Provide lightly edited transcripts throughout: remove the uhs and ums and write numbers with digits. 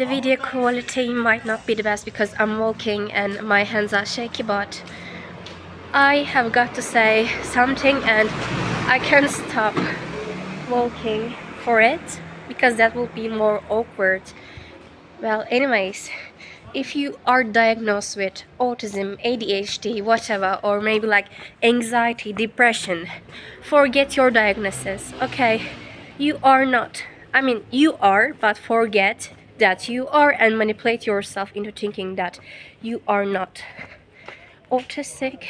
the video quality might not be the best because I'm walking and my hands are shaky, but I have got to say something and I can't stop walking for it because that will be more awkward. Well, anyways, if you are diagnosed with autism, ADHD, whatever, or maybe like anxiety, depression, forget your diagnosis, okay? You are not. I mean, you are, but forget that you are and manipulate yourself into thinking that you are not autistic,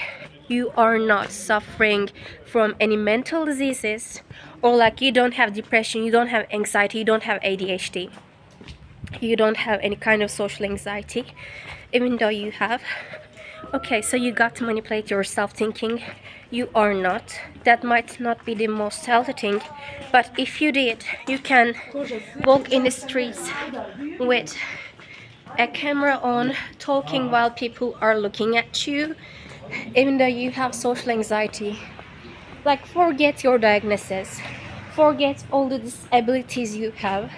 you are not suffering from any mental diseases, or like you don't have depression, you don't have anxiety, you don't have ADHD. You don't have any kind of social anxiety, even though you have. Okay, so you got to manipulate yourself thinking you are not. That might not be the most healthy thing, but if you did, you can walk in the streets with a camera on, talking while people are looking at you, even though you have social anxiety. Like, forget your diagnosis, forget all the disabilities you have,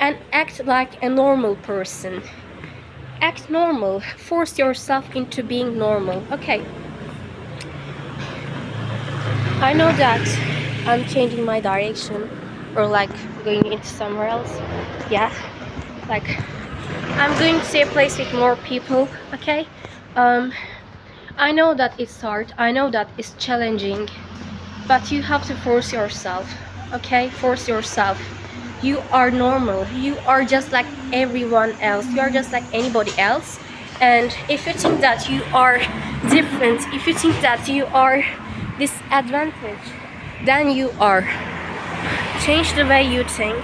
and act like a normal person. Act normal. Force yourself into being normal. Okay. I know that I'm changing my direction or like going into somewhere else. Yeah. Like, I'm going to a place with more people. Okay. I know that it's hard. I know that it's challenging, but you have to force yourself. Okay. Force yourself. You are normal. You are just like everyone else. You are just like anybody else. And if you think that you are different, if you think that you are disadvantaged, then you are. Change the way you think.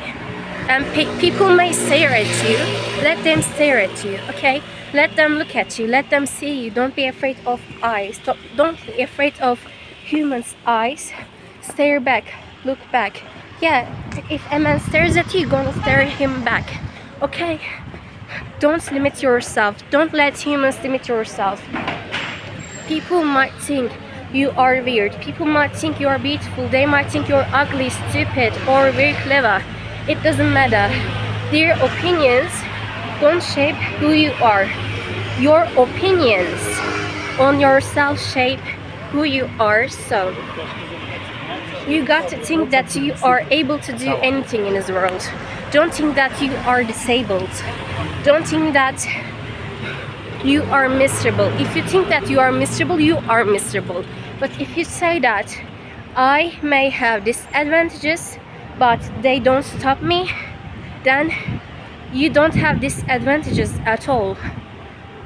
And people may stare at you. Let them stare at you, okay? Let them look at you. Let them see you. Don't be afraid of eyes. Don't be afraid of humans' eyes. Stare back. Look back. Yeah, if a man stares at you, you're gonna stare at him back. Okay? Don't limit yourself. Don't let humans limit yourself. People might think you are weird. People might think you are beautiful. They might think you're ugly, stupid, or very clever. It doesn't matter. Their opinions don't shape who you are. Your opinions on yourself shape who you are. So you got to think that you are able to do anything in this world. Don't think that you are disabled. Don't think that you are miserable. If you think that you are miserable, you are miserable. But if you say that I may have disadvantages, but they don't stop me, then you don't have disadvantages at all.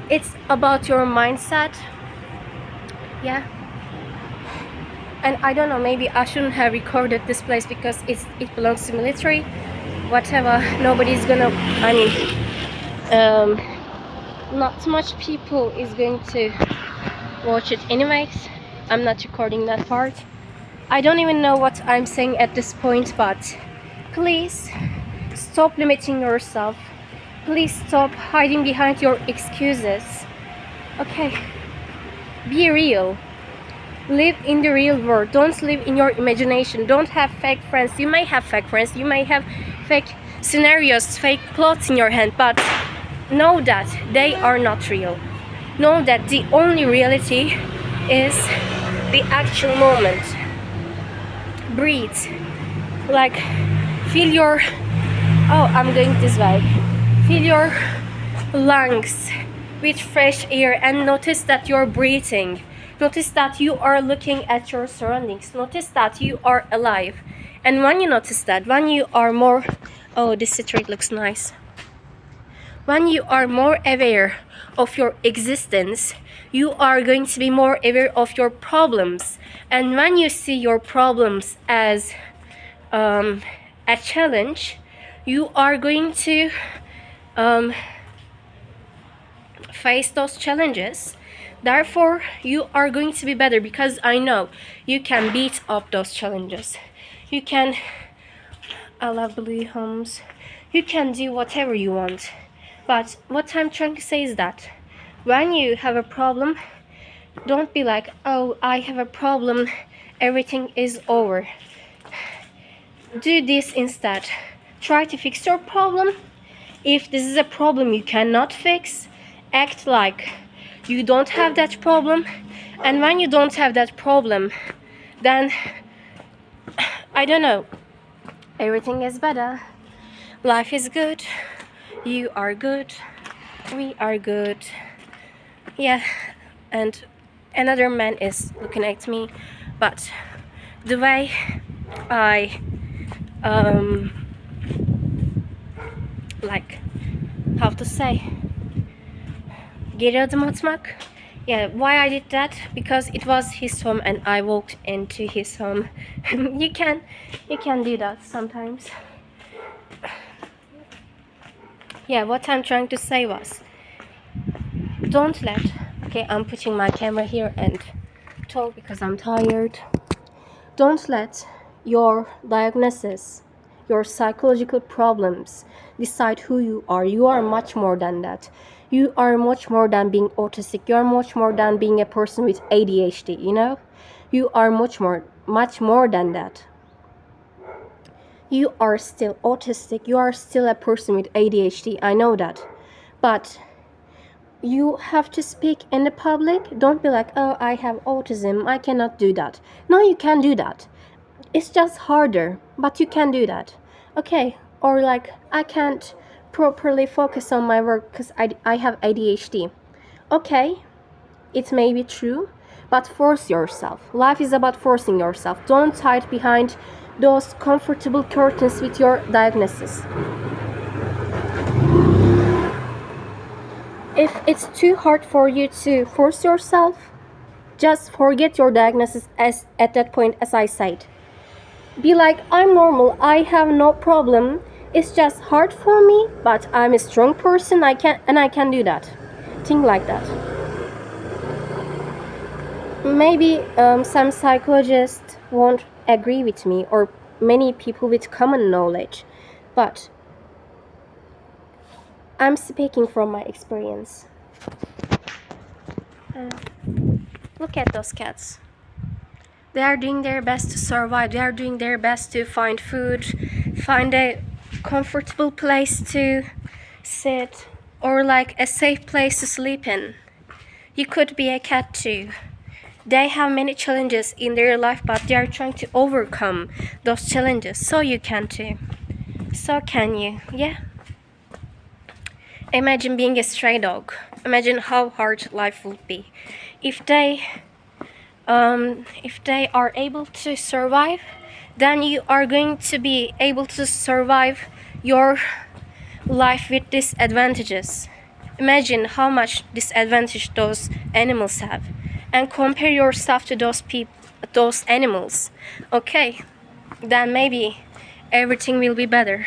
It's about your mindset. Yeah. And I don't know, maybe I shouldn't have recorded this place because it belongs to military. Whatever, nobody's gonna, I mean, not much people is going to watch it anyways. I'm not recording that part. I don't even know what I'm saying at this point, but please stop limiting yourself. Please stop hiding behind your excuses. Okay, be real. Live in the real world. Don't live in your imagination. Don't have fake friends. You may have fake friends. You may have fake scenarios, fake plots in your hand, but know that they are not real. Know that the only reality is the actual moment. Breathe. Like, feel your... Oh, I'm going this way. Fill your lungs with fresh air and notice that you're breathing. Notice that you are looking at your surroundings. Notice that you are alive. And when you notice that, when you are more... Oh, this street looks nice. When you are more aware of your existence, you are going to be more aware of your problems. And when you see your problems as a challenge, you are going to face those challenges. Therefore, you are going to be better because I know you can beat up those challenges. You can... I love blue homes. You can do whatever you want. But what I'm trying to say is that when you have a problem, don't be like, oh, I have a problem, everything is over. Do this instead. Try to fix your problem If this is a problem you cannot fix, act like you don't have that problem. And when you don't have that problem, then I don't know, everything is better. Life is good. You are good. We are good. Yeah. And another man is looking at me, but the way I like, how to say, geri adım atmak. Yeah, why I did that? Because it was his home and I walked into his home. you can do that sometimes. Yeah, what I'm trying to say was, don't let, okay, I'm putting my camera here and talk because I'm tired. Don't let your diagnosis, your psychological problems decide who you are. You are much more than that. You are much more than being autistic. You are much more than being a person with ADHD, you know? You are much more than that. You are still autistic. You are still a person with ADHD. I know that. But you have to speak in the public. Don't be like, oh, I have autism, I cannot do that. No, you can do that. It's just harder, but you can do that. Okay, or like, I can't properly focus on my work because I have ADHD. Okay, it may be true, but force yourself. Life is about forcing yourself. Don't hide behind those comfortable curtains with your diagnosis. If it's too hard for you to force yourself, just forget your diagnosis at that point, as I said. Be like, I'm normal, I have no problem. It's just hard for me, but I'm a strong person. I can do that. Think like that. Maybe some psychologists won't agree with me, or many people with common knowledge, but I'm speaking from my experience. Look at those cats. They are doing their best to survive. They are doing their best to find food, find a comfortable place to sit, or like a safe place to sleep in. You could be a cat too. They have many challenges in their life, but they are trying to overcome those challenges. So you can too. So can you, yeah? Imagine being a stray dog. Imagine how hard life would be. If they are able to survive, then you are going to be able to survive your life with disadvantages. Imagine how much disadvantage those animals have, and compare yourself to those animals. Okay, then maybe everything will be better.